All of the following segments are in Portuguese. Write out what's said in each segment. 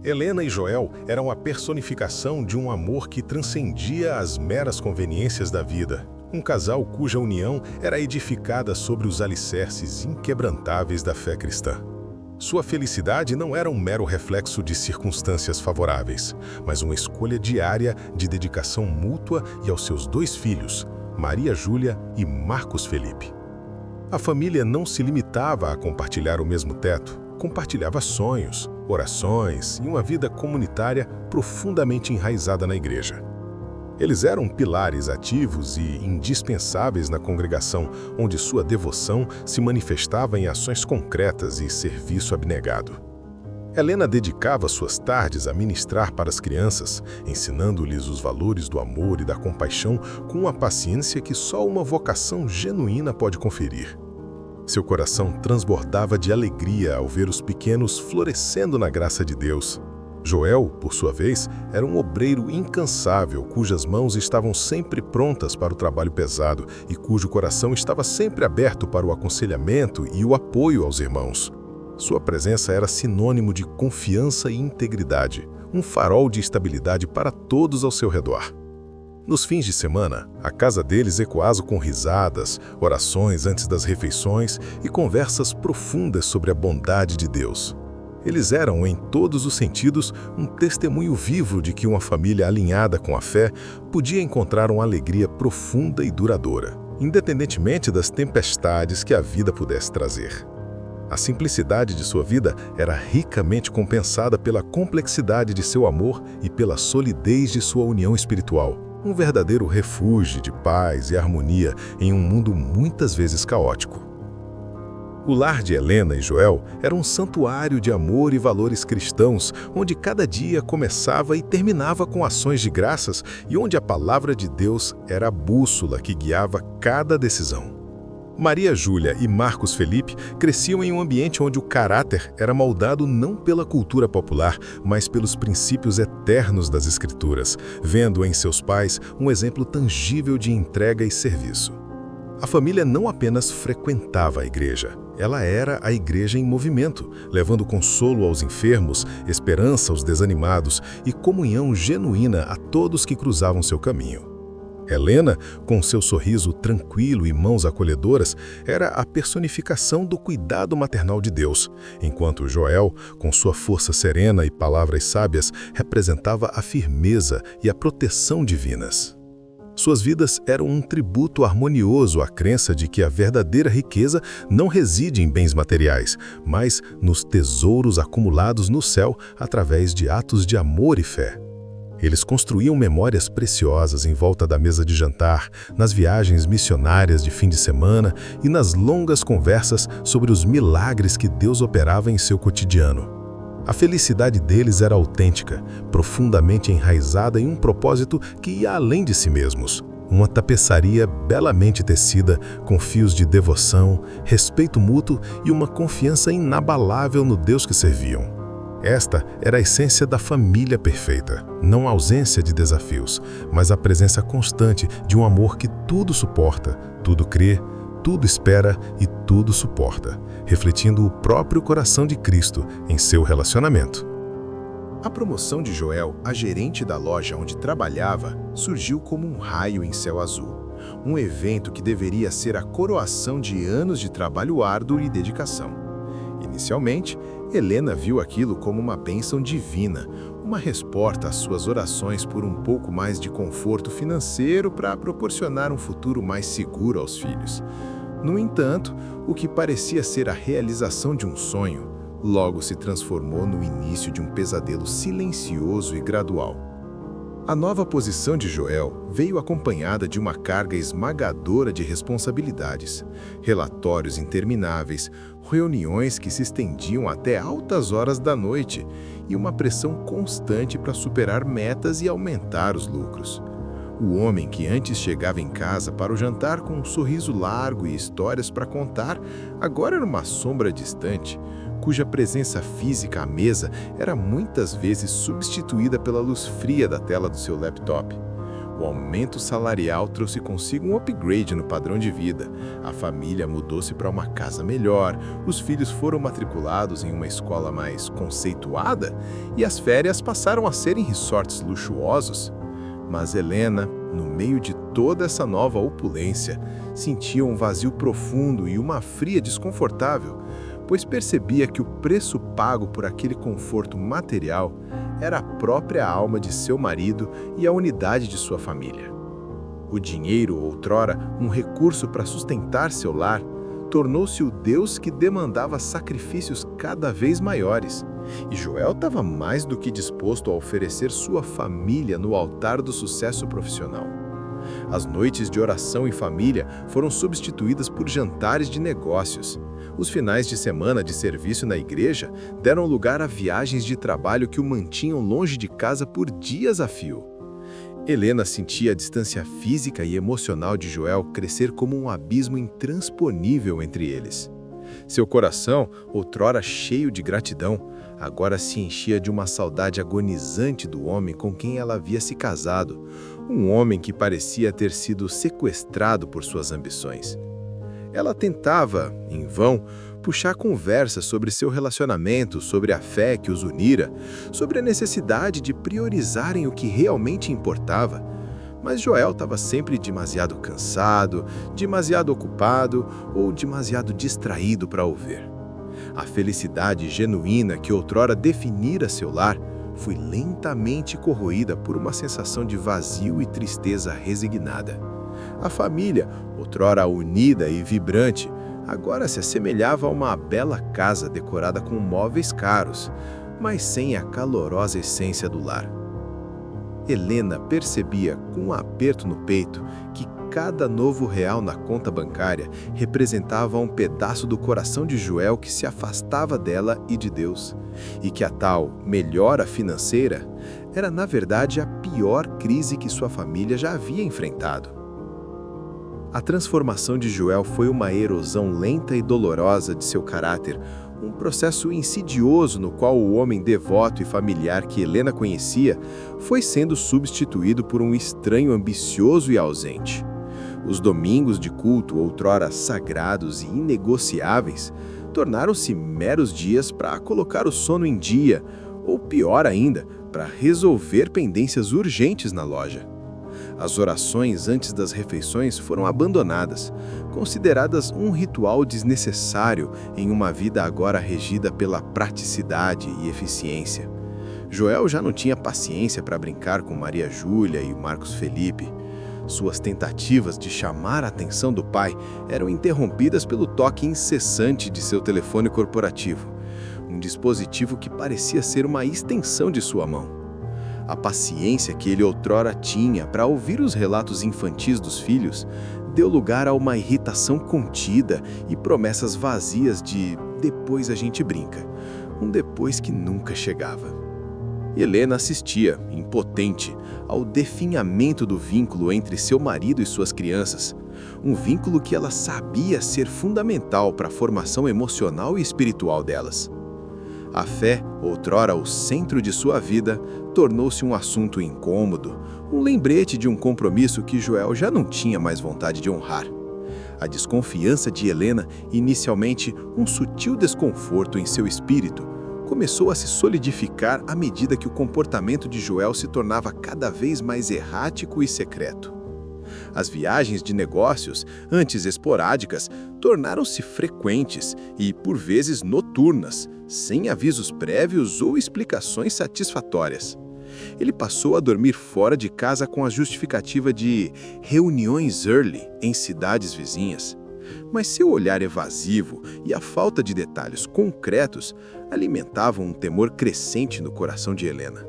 Helena e Joel eram a personificação de um amor que transcendia as meras conveniências da vida. Um casal cuja união era edificada sobre os alicerces inquebrantáveis da fé cristã. Sua felicidade não era um mero reflexo de circunstâncias favoráveis, mas uma escolha diária de dedicação mútua e aos seus dois filhos, Maria Júlia e Marcos Felipe. A família não se limitava a compartilhar o mesmo teto, compartilhava sonhos, orações e uma vida comunitária profundamente enraizada na igreja. Eles eram pilares ativos e indispensáveis na congregação, onde sua devoção se manifestava em ações concretas e serviço abnegado. Helena dedicava suas tardes a ministrar para as crianças, ensinando-lhes os valores do amor e da compaixão com uma paciência que só uma vocação genuína pode conferir. Seu coração transbordava de alegria ao ver os pequenos florescendo na graça de Deus. Joel, por sua vez, era um obreiro incansável, cujas mãos estavam sempre prontas para o trabalho pesado e cujo coração estava sempre aberto para o aconselhamento e o apoio aos irmãos. Sua presença era sinônimo de confiança e integridade, um farol de estabilidade para todos ao seu redor. Nos fins de semana, a casa deles ecoava com risadas, orações antes das refeições e conversas profundas sobre a bondade de Deus. Eles eram, em todos os sentidos, um testemunho vivo de que uma família alinhada com a fé podia encontrar uma alegria profunda e duradoura, independentemente das tempestades que a vida pudesse trazer. A simplicidade de sua vida era ricamente compensada pela complexidade de seu amor e pela solidez de sua união espiritual. Um verdadeiro refúgio de paz e harmonia em um mundo muitas vezes caótico. O lar de Helena e Joel era um santuário de amor e valores cristãos, onde cada dia começava e terminava com ações de graças e onde a palavra de Deus era a bússola que guiava cada decisão. Maria Júlia e Marcos Felipe cresciam em um ambiente onde o caráter era moldado não pela cultura popular, mas pelos princípios eternos das Escrituras, vendo em seus pais um exemplo tangível de entrega e serviço. A família não apenas frequentava a igreja, ela era a igreja em movimento, levando consolo aos enfermos, esperança aos desanimados e comunhão genuína a todos que cruzavam seu caminho. Helena, com seu sorriso tranquilo e mãos acolhedoras, era a personificação do cuidado maternal de Deus, enquanto Joel, com sua força serena e palavras sábias, representava a firmeza e a proteção divinas. Suas vidas eram um tributo harmonioso à crença de que a verdadeira riqueza não reside em bens materiais, mas nos tesouros acumulados no céu através de atos de amor e fé. Eles construíam memórias preciosas em volta da mesa de jantar, nas viagens missionárias de fim de semana e nas longas conversas sobre os milagres que Deus operava em seu cotidiano. A felicidade deles era autêntica, profundamente enraizada em um propósito que ia além de si mesmos. Uma tapeçaria belamente tecida, com fios de devoção, respeito mútuo e uma confiança inabalável no Deus que serviam. Esta era a essência da família perfeita, não a ausência de desafios, mas a presença constante de um amor que tudo suporta, tudo crê, tudo espera e tudo suporta, refletindo o próprio coração de Cristo em seu relacionamento. A promoção de Joel a gerente da loja onde trabalhava surgiu como um raio em céu azul, um evento que deveria ser a coroação de anos de trabalho árduo e dedicação. Inicialmente, Helena viu aquilo como uma bênção divina, uma resposta às suas orações por um pouco mais de conforto financeiro para proporcionar um futuro mais seguro aos filhos. No entanto, o que parecia ser a realização de um sonho, logo se transformou no início de um pesadelo silencioso e gradual. A nova posição de Joel veio acompanhada de uma carga esmagadora de responsabilidades, relatórios intermináveis, reuniões que se estendiam até altas horas da noite e uma pressão constante para superar metas e aumentar os lucros. O homem que antes chegava em casa para o jantar com um sorriso largo e histórias para contar, agora era uma sombra distante, cuja presença física à mesa era muitas vezes substituída pela luz fria da tela do seu laptop. O aumento salarial trouxe consigo um upgrade no padrão de vida. A família mudou-se para uma casa melhor, os filhos foram matriculados em uma escola mais conceituada e as férias passaram a ser em resorts luxuosos. Mas Helena, no meio de toda essa nova opulência, sentia um vazio profundo e uma fria desconfortável, pois percebia que o preço pago por aquele conforto material era a própria alma de seu marido e a unidade de sua família. O dinheiro, outrora um recurso para sustentar seu lar, tornou-se o Deus que demandava sacrifícios cada vez maiores, e Joel estava mais do que disposto a oferecer sua família no altar do sucesso profissional. As noites de oração em família foram substituídas por jantares de negócios. Os finais de semana de serviço na igreja deram lugar a viagens de trabalho que o mantinham longe de casa por dias a fio. Helena sentia a distância física e emocional de Joel crescer como um abismo intransponível entre eles. Seu coração, outrora cheio de gratidão, agora se enchia de uma saudade agonizante do homem com quem ela havia se casado, um homem que parecia ter sido sequestrado por suas ambições. Ela tentava, em vão, puxar conversa sobre seu relacionamento, sobre a fé que os unira, sobre a necessidade de priorizarem o que realmente importava. Mas Joel estava sempre demasiado cansado, demasiado ocupado ou demasiado distraído para ouvir. A felicidade genuína que outrora definira seu lar foi lentamente corroída por uma sensação de vazio e tristeza resignada. A família, outrora unida e vibrante, agora se assemelhava a uma bela casa decorada com móveis caros, mas sem a calorosa essência do lar. Helena percebia, com um aperto no peito, que cada novo real na conta bancária representava um pedaço do coração de Joel que se afastava dela e de Deus, e que a tal melhora financeira era, na verdade, a pior crise que sua família já havia enfrentado. A transformação de Joel foi uma erosão lenta e dolorosa de seu caráter, um processo insidioso no qual o homem devoto e familiar que Helena conhecia foi sendo substituído por um estranho ambicioso e ausente. Os domingos de culto, outrora sagrados e inegociáveis, tornaram-se meros dias para colocar o sono em dia, ou pior ainda, para resolver pendências urgentes na loja. As orações antes das refeições foram abandonadas, consideradas um ritual desnecessário em uma vida agora regida pela praticidade e eficiência. Joel já não tinha paciência para brincar com Maria Júlia e Marcos Felipe. Suas tentativas de chamar a atenção do pai eram interrompidas pelo toque incessante de seu telefone corporativo, um dispositivo que parecia ser uma extensão de sua mão. A paciência que ele outrora tinha para ouvir os relatos infantis dos filhos deu lugar a uma irritação contida e promessas vazias de "depois a gente brinca", um depois que nunca chegava. Helena assistia, impotente, ao definhamento do vínculo entre seu marido e suas crianças, um vínculo que ela sabia ser fundamental para a formação emocional e espiritual delas. A fé, outrora o centro de sua vida, tornou-se um assunto incômodo, um lembrete de um compromisso que Joel já não tinha mais vontade de honrar. A desconfiança de Helena, inicialmente um sutil desconforto em seu espírito, começou a se solidificar à medida que o comportamento de Joel se tornava cada vez mais errático e secreto. As viagens de negócios, antes esporádicas, tornaram-se frequentes e, por vezes, noturnas, sem avisos prévios ou explicações satisfatórias. Ele passou a dormir fora de casa com a justificativa de reuniões early em cidades vizinhas. Mas seu olhar evasivo e a falta de detalhes concretos alimentavam um temor crescente no coração de Helena.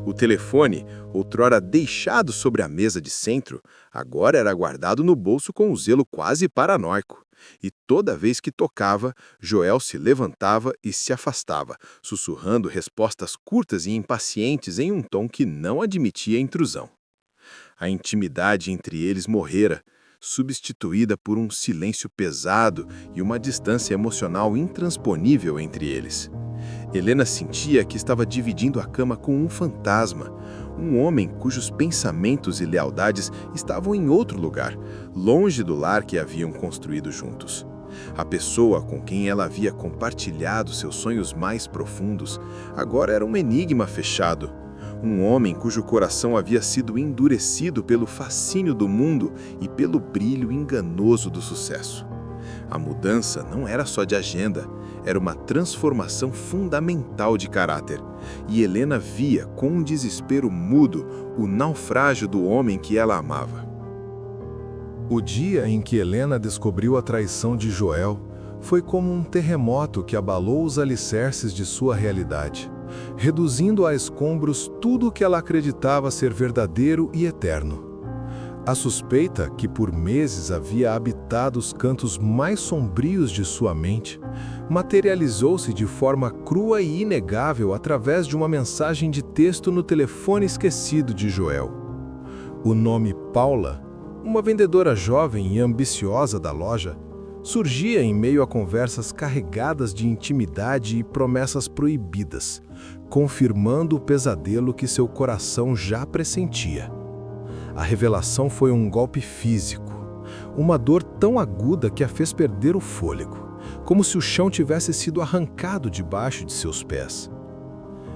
O telefone, outrora deixado sobre a mesa de centro, agora era guardado no bolso com um zelo quase paranoico. E toda vez que tocava, Joel se levantava e se afastava, sussurrando respostas curtas e impacientes em um tom que não admitia intrusão. A intimidade entre eles morrera, substituída por um silêncio pesado e uma distância emocional intransponível entre eles. Helena sentia que estava dividindo a cama com um fantasma, um homem cujos pensamentos e lealdades estavam em outro lugar, longe do lar que haviam construído juntos. A pessoa com quem ela havia compartilhado seus sonhos mais profundos agora era um enigma fechado. Um homem cujo coração havia sido endurecido pelo fascínio do mundo e pelo brilho enganoso do sucesso. A mudança não era só de agenda, era uma transformação fundamental de caráter. E Helena via, com um desespero mudo, o naufrágio do homem que ela amava. O dia em que Helena descobriu a traição de Joel foi como um terremoto que abalou os alicerces de sua realidade, reduzindo a escombros tudo o que ela acreditava ser verdadeiro e eterno. A suspeita, que por meses havia habitado os cantos mais sombrios de sua mente, materializou-se de forma crua e inegável através de uma mensagem de texto no telefone esquecido de Joel. O nome Paula, uma vendedora jovem e ambiciosa da loja, surgia em meio a conversas carregadas de intimidade e promessas proibidas, confirmando o pesadelo que seu coração já pressentia. A revelação foi um golpe físico, uma dor tão aguda que a fez perder o fôlego, como se o chão tivesse sido arrancado debaixo de seus pés.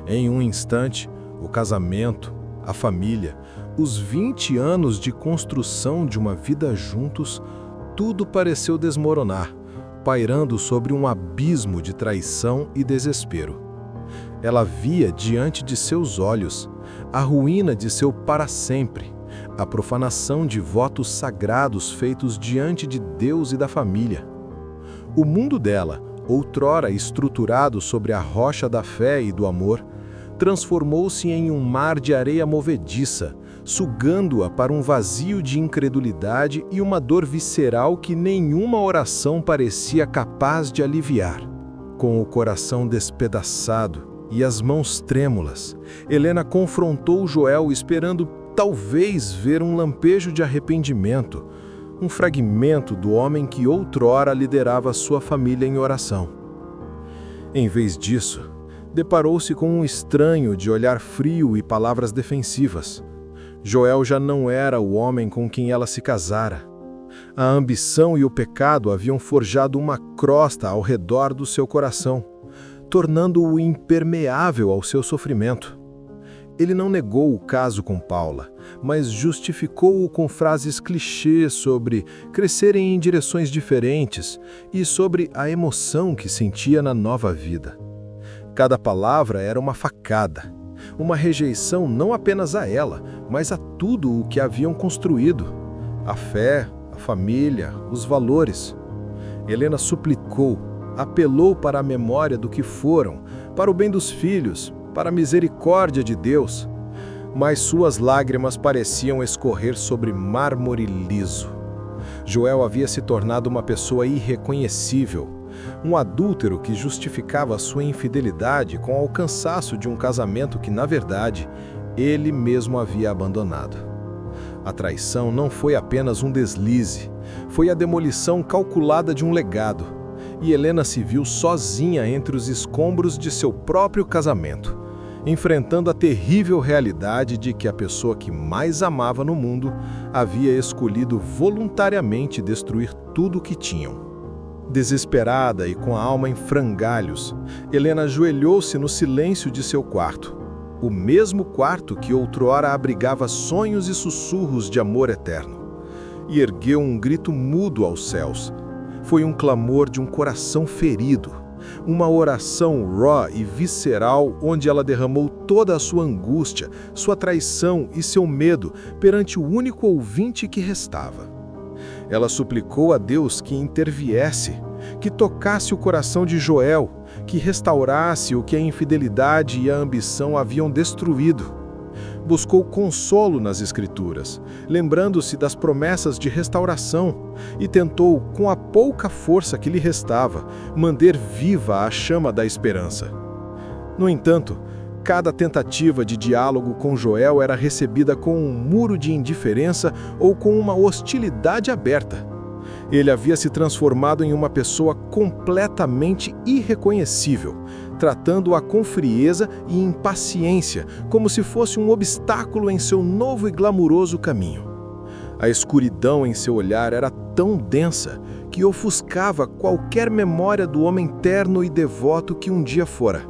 Em um instante, o casamento, a família, os 20 anos de construção de uma vida juntos, tudo pareceu desmoronar, pairando sobre um abismo de traição e desespero. Ela via diante de seus olhos a ruína de seu para sempre, a profanação de votos sagrados feitos diante de Deus e da família. O mundo dela, outrora estruturado sobre a rocha da fé e do amor, transformou-se em um mar de areia movediça, sugando-a para um vazio de incredulidade e uma dor visceral que nenhuma oração parecia capaz de aliviar. Com o coração despedaçado e as mãos trêmulas, Helena confrontou Joel esperando talvez ver um lampejo de arrependimento, um fragmento do homem que outrora liderava sua família em oração. Em vez disso, deparou-se com um estranho de olhar frio e palavras defensivas. Joel já não era o homem com quem ela se casara. A ambição e o pecado haviam forjado uma crosta ao redor do seu coração, tornando-o impermeável ao seu sofrimento. Ele não negou o caso com Paula, mas justificou-o com frases clichês sobre crescerem em direções diferentes e sobre a emoção que sentia na nova vida. Cada palavra era uma facada, uma rejeição não apenas a ela, mas a tudo o que haviam construído: a fé, a família, os valores. Helena suplicou, apelou para a memória do que foram, para o bem dos filhos, para a misericórdia de Deus, mas suas lágrimas pareciam escorrer sobre mármore liso. Joel havia se tornado uma pessoa irreconhecível, um adúltero que justificava sua infidelidade com o cansaço de um casamento que, na verdade, ele mesmo havia abandonado. A traição não foi apenas um deslize, foi a demolição calculada de um legado, e Helena se viu sozinha entre os escombros de seu próprio casamento, enfrentando a terrível realidade de que a pessoa que mais amava no mundo havia escolhido voluntariamente destruir tudo o que tinham. Desesperada e com a alma em frangalhos, Helena ajoelhou-se no silêncio de seu quarto, o mesmo quarto que outrora abrigava sonhos e sussurros de amor eterno, e ergueu um grito mudo aos céus. Foi um clamor de um coração ferido, uma oração raw e visceral onde ela derramou toda a sua angústia, sua traição e seu medo perante o único ouvinte que restava. Ela suplicou a Deus que interviesse, que tocasse o coração de Joel, que restaurasse o que a infidelidade e a ambição haviam destruído. Buscou consolo nas Escrituras, lembrando-se das promessas de restauração, e tentou, com a pouca força que lhe restava, manter viva a chama da esperança. No entanto, cada tentativa de diálogo com Joel era recebida com um muro de indiferença ou com uma hostilidade aberta. Ele havia se transformado em uma pessoa completamente irreconhecível, tratando-a com frieza e impaciência, como se fosse um obstáculo em seu novo e glamuroso caminho. A escuridão em seu olhar era tão densa que ofuscava qualquer memória do homem terno e devoto que um dia fora.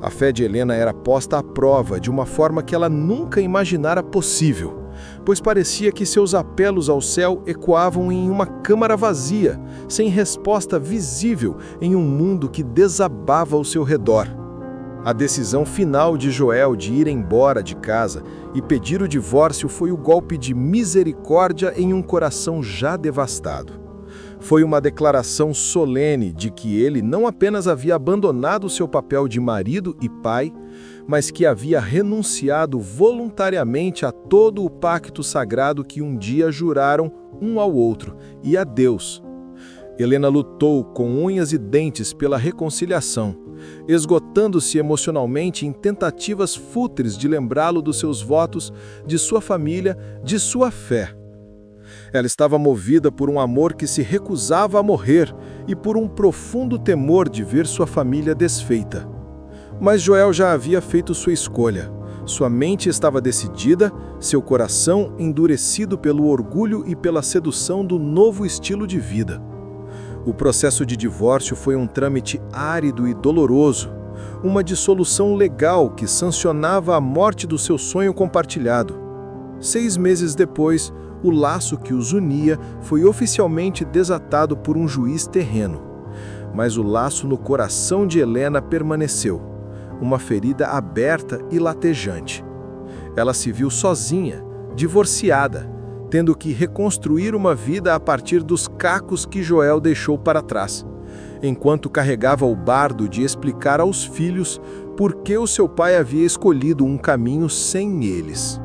A fé de Helena era posta à prova de uma forma que ela nunca imaginara possível, pois parecia que seus apelos ao céu ecoavam em uma câmara vazia, sem resposta visível em um mundo que desabava ao seu redor. A decisão final de Joel de ir embora de casa e pedir o divórcio foi o golpe de misericórdia em um coração já devastado. Foi uma declaração solene de que ele não apenas havia abandonado seu papel de marido e pai, mas que havia renunciado voluntariamente a todo o pacto sagrado que um dia juraram um ao outro e a Deus. Helena lutou com unhas e dentes pela reconciliação, esgotando-se emocionalmente em tentativas fúteis de lembrá-lo dos seus votos, de sua família, de sua fé. Ela estava movida por um amor que se recusava a morrer e por um profundo temor de ver sua família desfeita. Mas Joel já havia feito sua escolha. Sua mente estava decidida, seu coração endurecido pelo orgulho e pela sedução do novo estilo de vida. O processo de divórcio foi um trâmite árido e doloroso, uma dissolução legal que sancionava a morte do seu sonho compartilhado. 6 meses depois, o laço que os unia foi oficialmente desatado por um juiz terreno. Mas o laço no coração de Helena permaneceu, uma ferida aberta e latejante. Ela se viu sozinha, divorciada, tendo que reconstruir uma vida a partir dos cacos que Joel deixou para trás, enquanto carregava o bardo de explicar aos filhos por que o seu pai havia escolhido um caminho sem eles.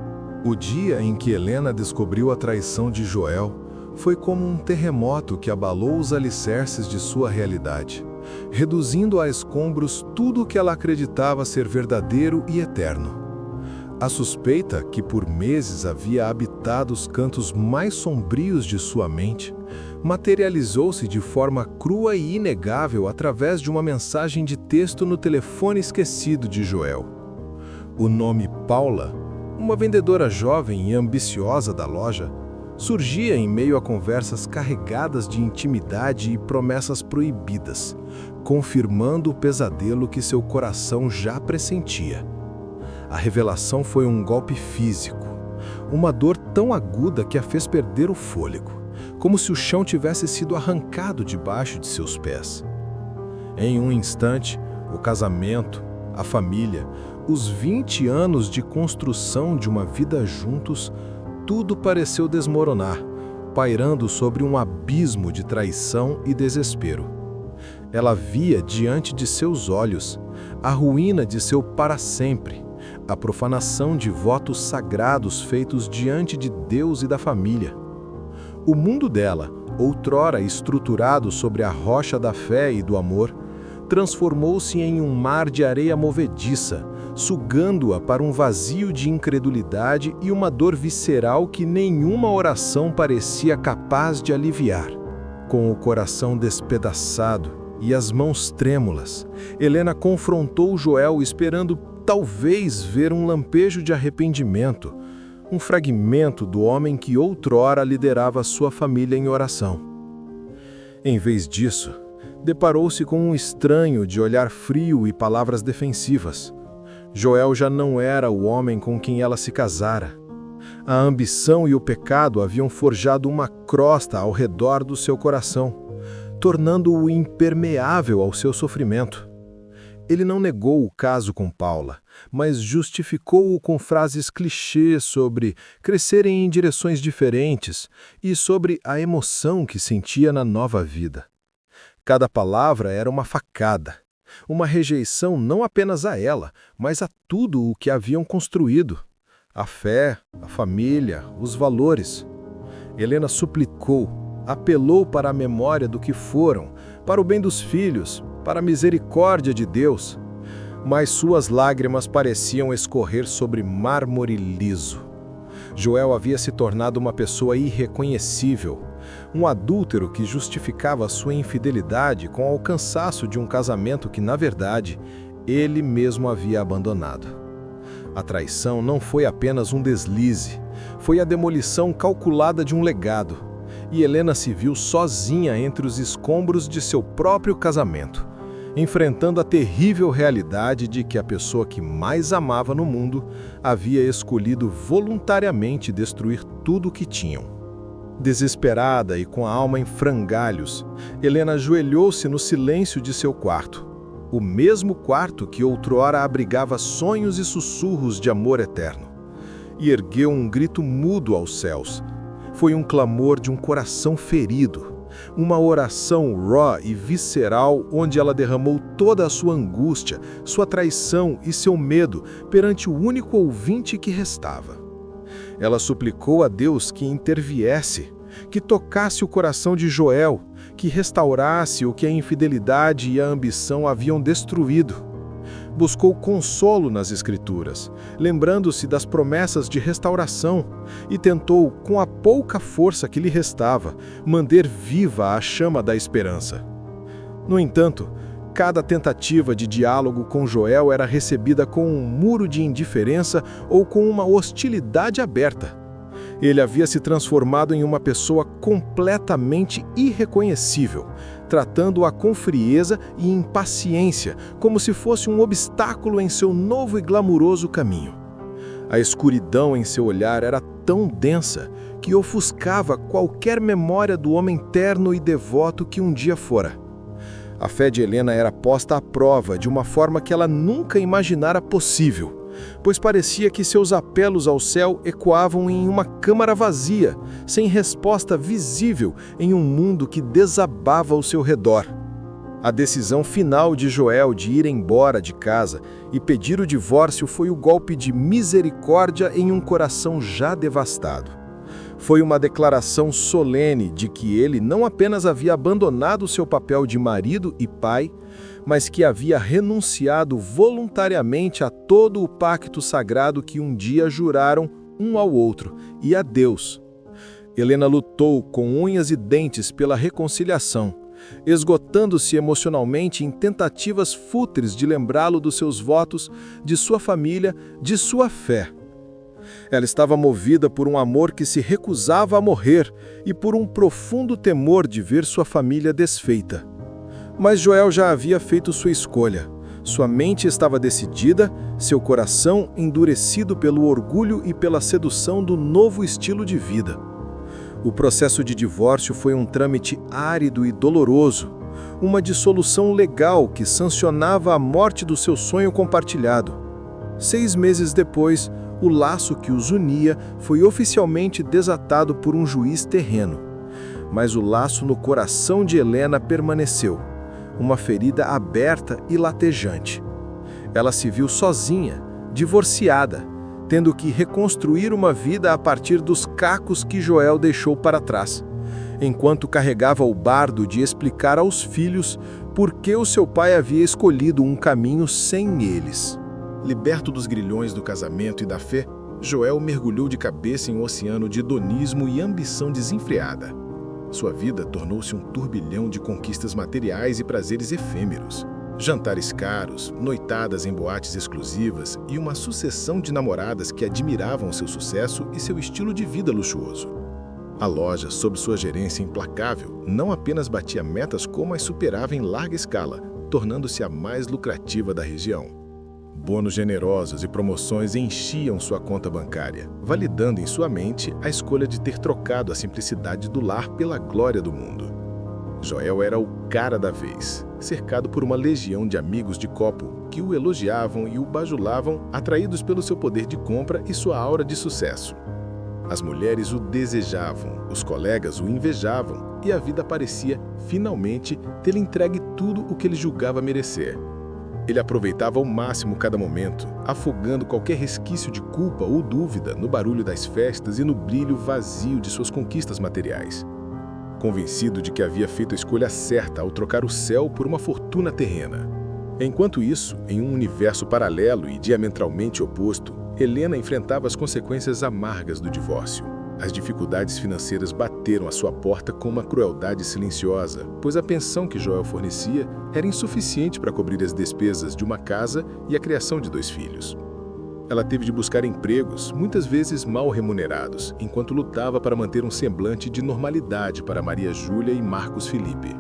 O dia em que Helena descobriu a traição de Joel foi como um terremoto que abalou os alicerces de sua realidade, reduzindo a escombros tudo o que ela acreditava ser verdadeiro e eterno. A suspeita, que por meses havia habitado os cantos mais sombrios de sua mente, materializou-se de forma crua e inegável através de uma mensagem de texto no telefone esquecido de Joel. O nome Paula, uma vendedora jovem e ambiciosa da loja, surgia em meio a conversas carregadas de intimidade e promessas proibidas, confirmando o pesadelo que seu coração já pressentia. A revelação foi um golpe físico, uma dor tão aguda que a fez perder o fôlego, como se o chão tivesse sido arrancado debaixo de seus pés. Em um instante, o casamento, a família, os 20 anos de construção de uma vida juntos, tudo pareceu desmoronar, pairando sobre um abismo de traição e desespero. Ela via diante de seus olhos a ruína de seu para sempre, a profanação de votos sagrados feitos diante de Deus e da família. O mundo dela, outrora estruturado sobre a rocha da fé e do amor, transformou-se em um mar de areia movediça, sugando-a para um vazio de incredulidade e uma dor visceral que nenhuma oração parecia capaz de aliviar. Com o coração despedaçado e as mãos trêmulas, Helena confrontou Joel esperando talvez ver um lampejo de arrependimento, um fragmento do homem que outrora liderava sua família em oração. Em vez disso, deparou-se com um estranho de olhar frio e palavras defensivas. Joel já não era o homem com quem ela se casara. A ambição e o pecado haviam forjado uma crosta ao redor do seu coração, tornando-o impermeável ao seu sofrimento. Ele não negou o caso com Paula, mas justificou-o com frases clichês sobre crescerem em direções diferentes e sobre a emoção que sentia na nova vida. Cada palavra era uma facada, uma rejeição não apenas a ela, mas a tudo o que haviam construído: a fé, a família, os valores. Helena suplicou, apelou para a memória do que foram, para o bem dos filhos, para a misericórdia de Deus, mas suas lágrimas pareciam escorrer sobre mármore liso. Joel havia se tornado uma pessoa irreconhecível, um adúltero que justificava sua infidelidade com o cansaço de um casamento que, na verdade, ele mesmo havia abandonado. A traição não foi apenas um deslize, foi a demolição calculada de um legado, e Helena se viu sozinha entre os escombros de seu próprio casamento, enfrentando a terrível realidade de que a pessoa que mais amava no mundo havia escolhido voluntariamente destruir tudo o que tinham. Desesperada e com a alma em frangalhos, Helena ajoelhou-se no silêncio de seu quarto, o mesmo quarto que outrora abrigava sonhos e sussurros de amor eterno, e ergueu um grito mudo aos céus. Foi um clamor de um coração ferido, uma oração raw e visceral onde ela derramou toda a sua angústia, sua traição e seu medo perante o único ouvinte que restava. Ela suplicou a Deus que interviesse, que tocasse o coração de Joel, que restaurasse o que a infidelidade e a ambição haviam destruído. Buscou consolo nas Escrituras, lembrando-se das promessas de restauração, e tentou, com a pouca força que lhe restava, manter viva a chama da esperança. No entanto, cada tentativa de diálogo com Joel era recebida com um muro de indiferença ou com uma hostilidade aberta. Ele havia se transformado em uma pessoa completamente irreconhecível, tratando-a com frieza e impaciência, como se fosse um obstáculo em seu novo e glamuroso caminho. A escuridão em seu olhar era tão densa que ofuscava qualquer memória do homem terno e devoto que um dia fora. A fé de Helena era posta à prova de uma forma que ela nunca imaginara possível, pois parecia que seus apelos ao céu ecoavam em uma câmara vazia, sem resposta visível em um mundo que desabava ao seu redor. A decisão final de Joel de ir embora de casa e pedir o divórcio foi o golpe de misericórdia em um coração já devastado. Foi uma declaração solene de que ele não apenas havia abandonado seu papel de marido e pai, mas que havia renunciado voluntariamente a todo o pacto sagrado que um dia juraram um ao outro e a Deus. Helena lutou com unhas e dentes pela reconciliação, esgotando-se emocionalmente em tentativas fúteis de lembrá-lo dos seus votos, de sua família, de sua fé. Ela estava movida por um amor que se recusava a morrer e por um profundo temor de ver sua família desfeita. Mas Joel já havia feito sua escolha. Sua mente estava decidida, seu coração endurecido pelo orgulho e pela sedução do novo estilo de vida. O processo de divórcio foi um trâmite árido e doloroso, uma dissolução legal que sancionava a morte do seu sonho compartilhado. 6 meses depois, o laço que os unia foi oficialmente desatado por um juiz terreno. Mas o laço no coração de Helena permaneceu, uma ferida aberta e latejante. Ela se viu sozinha, divorciada, tendo que reconstruir uma vida a partir dos cacos que Joel deixou para trás, enquanto carregava o bardo de explicar aos filhos por que o seu pai havia escolhido um caminho sem eles. Liberto dos grilhões do casamento e da fé, Joel mergulhou de cabeça em um oceano de hedonismo e ambição desenfreada. Sua vida tornou-se um turbilhão de conquistas materiais e prazeres efêmeros. Jantares caros, noitadas em boates exclusivas e uma sucessão de namoradas que admiravam seu sucesso e seu estilo de vida luxuoso. A loja, sob sua gerência implacável, não apenas batia metas como as superava em larga escala, tornando-se a mais lucrativa da região. Bônus generosos e promoções enchiam sua conta bancária, validando em sua mente a escolha de ter trocado a simplicidade do lar pela glória do mundo. Joel era o cara da vez, cercado por uma legião de amigos de copo que o elogiavam e o bajulavam, atraídos pelo seu poder de compra e sua aura de sucesso. As mulheres o desejavam, os colegas o invejavam e a vida parecia, finalmente, ter-lhe entregue tudo o que ele julgava merecer. Ele aproveitava ao máximo cada momento, afogando qualquer resquício de culpa ou dúvida no barulho das festas e no brilho vazio de suas conquistas materiais. Convencido de que havia feito a escolha certa ao trocar o céu por uma fortuna terrena. Enquanto isso, em um universo paralelo e diametralmente oposto, Helena enfrentava as consequências amargas do divórcio. As dificuldades financeiras bateram à sua porta com uma crueldade silenciosa, pois a pensão que Joel fornecia era insuficiente para cobrir as despesas de uma casa e a criação de 2 filhos. Ela teve de buscar empregos, muitas vezes mal remunerados, enquanto lutava para manter um semblante de normalidade para Maria Júlia e Marcos Felipe.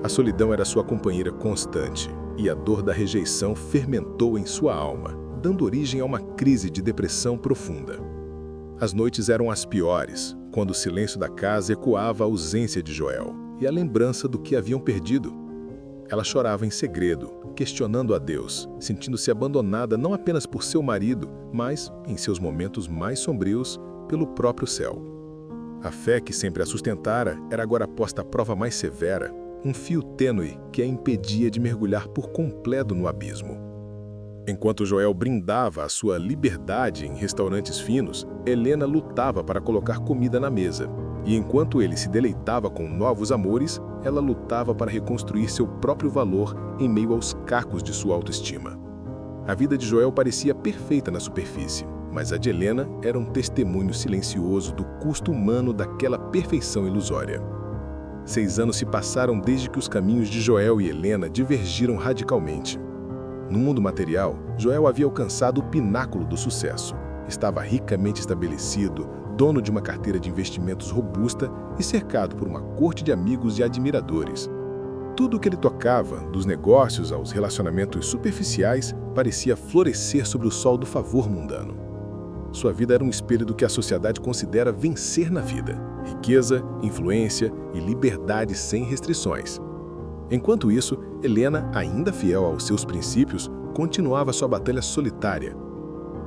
A solidão era sua companheira constante, e a dor da rejeição fermentou em sua alma, dando origem a uma crise de depressão profunda. As noites eram as piores, quando o silêncio da casa ecoava a ausência de Joel e a lembrança do que haviam perdido. Ela chorava em segredo, questionando a Deus, sentindo-se abandonada não apenas por seu marido, mas, em seus momentos mais sombrios, pelo próprio céu. A fé que sempre a sustentara era agora posta à prova mais severa, um fio tênue que a impedia de mergulhar por completo no abismo. Enquanto Joel brindava a sua liberdade em restaurantes finos, Helena lutava para colocar comida na mesa. E enquanto ele se deleitava com novos amores, ela lutava para reconstruir seu próprio valor em meio aos cacos de sua autoestima. A vida de Joel parecia perfeita na superfície, mas a de Helena era um testemunho silencioso do custo humano daquela perfeição ilusória. 6 anos se passaram desde que os caminhos de Joel e Helena divergiram radicalmente. No mundo material, Joel havia alcançado o pináculo do sucesso. Estava ricamente estabelecido, dono de uma carteira de investimentos robusta e cercado por uma corte de amigos e admiradores. Tudo o que ele tocava, dos negócios aos relacionamentos superficiais, parecia florescer sob o sol do favor mundano. Sua vida era um espelho do que a sociedade considera vencer na vida: riqueza, influência e liberdade sem restrições. Enquanto isso, Helena, ainda fiel aos seus princípios, continuava sua batalha solitária.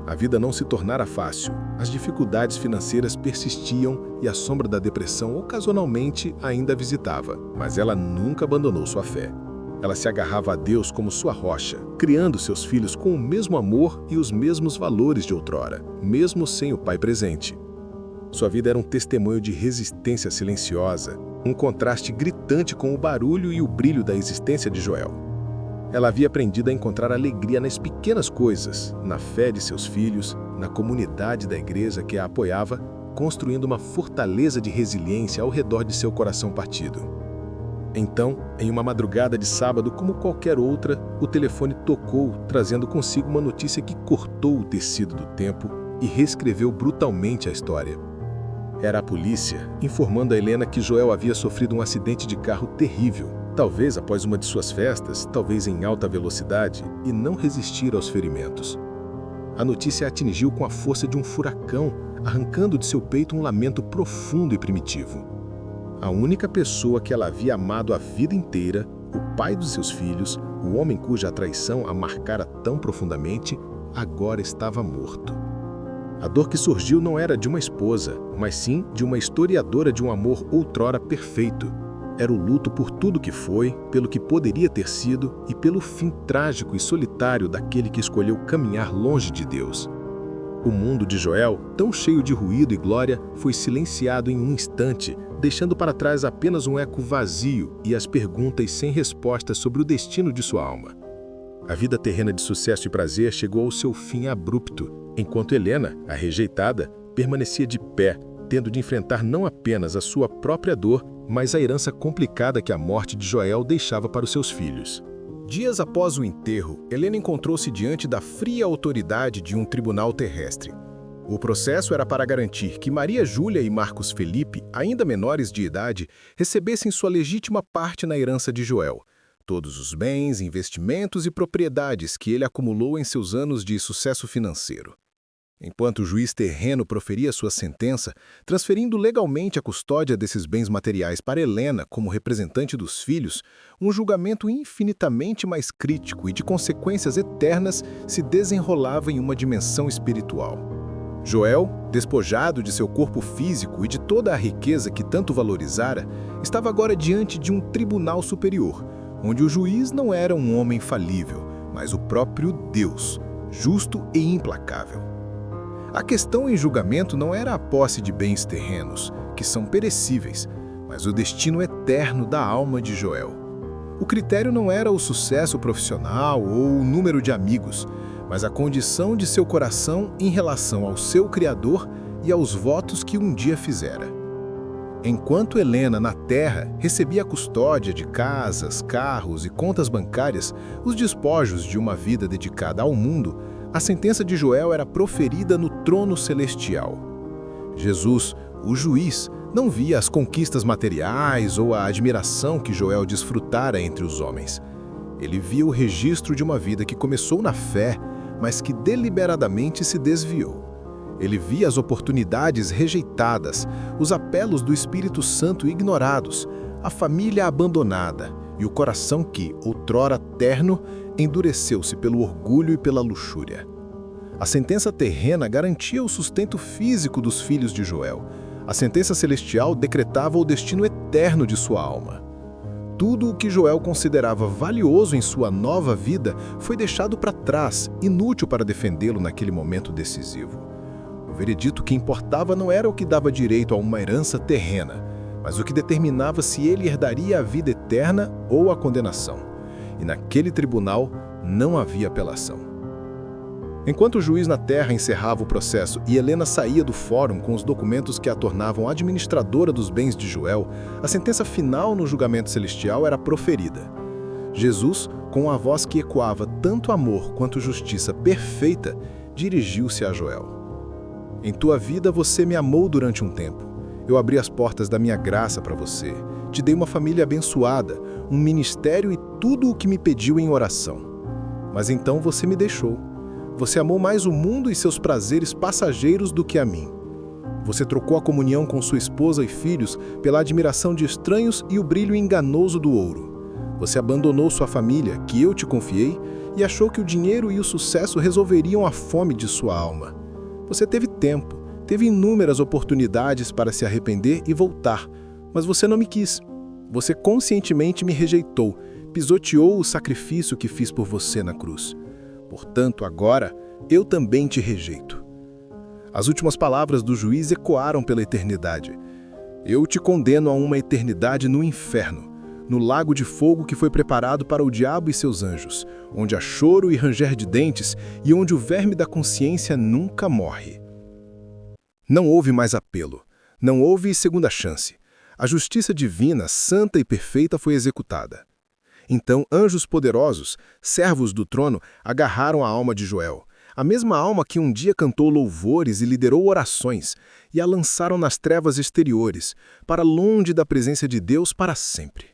A vida não se tornara fácil, as dificuldades financeiras persistiam e a sombra da depressão ocasionalmente ainda a visitava, mas ela nunca abandonou sua fé. Ela se agarrava a Deus como sua rocha, criando seus filhos com o mesmo amor e os mesmos valores de outrora, mesmo sem o pai presente. Sua vida era um testemunho de resistência silenciosa, um contraste gritante com o barulho e o brilho da existência de Joel. Ela havia aprendido a encontrar alegria nas pequenas coisas, na fé de seus filhos, na comunidade da igreja que a apoiava, construindo uma fortaleza de resiliência ao redor de seu coração partido. Então, em uma madrugada de sábado como qualquer outra, o telefone tocou, trazendo consigo uma notícia que cortou o tecido do tempo e reescreveu brutalmente a história. Era a polícia, informando a Helena que Joel havia sofrido um acidente de carro terrível, talvez após uma de suas festas, talvez em alta velocidade, e não resistir aos ferimentos. A notícia a atingiu com a força de um furacão, arrancando de seu peito um lamento profundo e primitivo. A única pessoa que ela havia amado a vida inteira, o pai dos seus filhos, o homem cuja traição a marcara tão profundamente, agora estava morto. A dor que surgiu não era de uma esposa, mas sim de uma historiadora de um amor outrora perfeito. Era o luto por tudo que foi, pelo que poderia ter sido e pelo fim trágico e solitário daquele que escolheu caminhar longe de Deus. O mundo de Joel, tão cheio de ruído e glória, foi silenciado em um instante, deixando para trás apenas um eco vazio e as perguntas sem respostas sobre o destino de sua alma. A vida terrena de sucesso e prazer chegou ao seu fim abrupto, enquanto Helena, a rejeitada, permanecia de pé, tendo de enfrentar não apenas a sua própria dor, mas a herança complicada que a morte de Joel deixava para os seus filhos. Dias após o enterro, Helena encontrou-se diante da fria autoridade de um tribunal terrestre. O processo era para garantir que Maria Júlia e Marcos Felipe, ainda menores de idade, recebessem sua legítima parte na herança de Joel. Todos os bens, investimentos e propriedades que ele acumulou em seus anos de sucesso financeiro. Enquanto o juiz terreno proferia sua sentença, transferindo legalmente a custódia desses bens materiais para Helena como representante dos filhos, um julgamento infinitamente mais crítico e de consequências eternas se desenrolava em uma dimensão espiritual. Joel, despojado de seu corpo físico e de toda a riqueza que tanto valorizara, estava agora diante de um tribunal superior, onde o juiz não era um homem falível, mas o próprio Deus, justo e implacável. A questão em julgamento não era a posse de bens terrenos, que são perecíveis, mas o destino eterno da alma de Joel. O critério não era o sucesso profissional ou o número de amigos, mas a condição de seu coração em relação ao seu Criador e aos votos que um dia fizera. Enquanto Helena, na terra, recebia a custódia de casas, carros e contas bancárias, os despojos de uma vida dedicada ao mundo, a sentença de Joel era proferida no trono celestial. Jesus, o juiz, não via as conquistas materiais ou a admiração que Joel desfrutara entre os homens. Ele via o registro de uma vida que começou na fé, mas que deliberadamente se desviou. Ele via as oportunidades rejeitadas, os apelos do Espírito Santo ignorados, a família abandonada e o coração que, outrora terno, endureceu-se pelo orgulho e pela luxúria. A sentença terrena garantia o sustento físico dos filhos de Joel. A sentença celestial decretava o destino eterno de sua alma. Tudo o que Joel considerava valioso em sua nova vida foi deixado para trás, inútil para defendê-lo naquele momento decisivo. O veredito que importava não era o que dava direito a uma herança terrena, mas o que determinava se ele herdaria a vida eterna ou a condenação. E naquele tribunal não havia apelação. Enquanto o juiz na terra encerrava o processo e Helena saía do fórum com os documentos que a tornavam administradora dos bens de Joel, a sentença final no julgamento celestial era proferida. Jesus, com a voz que ecoava tanto amor quanto justiça perfeita, dirigiu-se a Joel. Em tua vida você me amou durante um tempo. Eu abri as portas da minha graça para você. Te dei uma família abençoada, um ministério e tudo o que me pediu em oração. Mas então você me deixou. Você amou mais o mundo e seus prazeres passageiros do que a mim. Você trocou a comunhão com sua esposa e filhos pela admiração de estranhos e o brilho enganoso do ouro. Você abandonou sua família, que eu te confiei, e achou que o dinheiro e o sucesso resolveriam a fome de sua alma. Você teve tempo, teve inúmeras oportunidades para se arrepender e voltar, mas você não me quis. Você conscientemente me rejeitou, pisoteou o sacrifício que fiz por você na cruz. Portanto, agora, eu também te rejeito. As últimas palavras do juiz ecoaram pela eternidade. Eu te condeno a uma eternidade no inferno, no lago de fogo que foi preparado para o diabo e seus anjos, onde há choro e ranger de dentes e onde o verme da consciência nunca morre. Não houve mais apelo, não houve segunda chance. A justiça divina, santa e perfeita foi executada. Então anjos poderosos, servos do trono, agarraram a alma de Joel, a mesma alma que um dia cantou louvores e liderou orações, e a lançaram nas trevas exteriores, para longe da presença de Deus para sempre.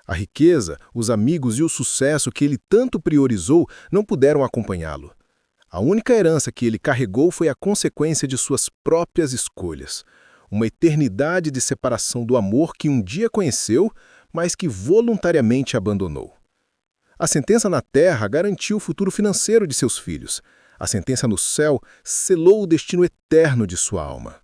A riqueza, os amigos e o sucesso que ele tanto priorizou não puderam acompanhá-lo. A única herança que ele carregou foi a consequência de suas próprias escolhas. Uma eternidade de separação do amor que um dia conheceu, mas que voluntariamente abandonou. A sentença na terra garantiu o futuro financeiro de seus filhos. A sentença no céu selou o destino eterno de sua alma.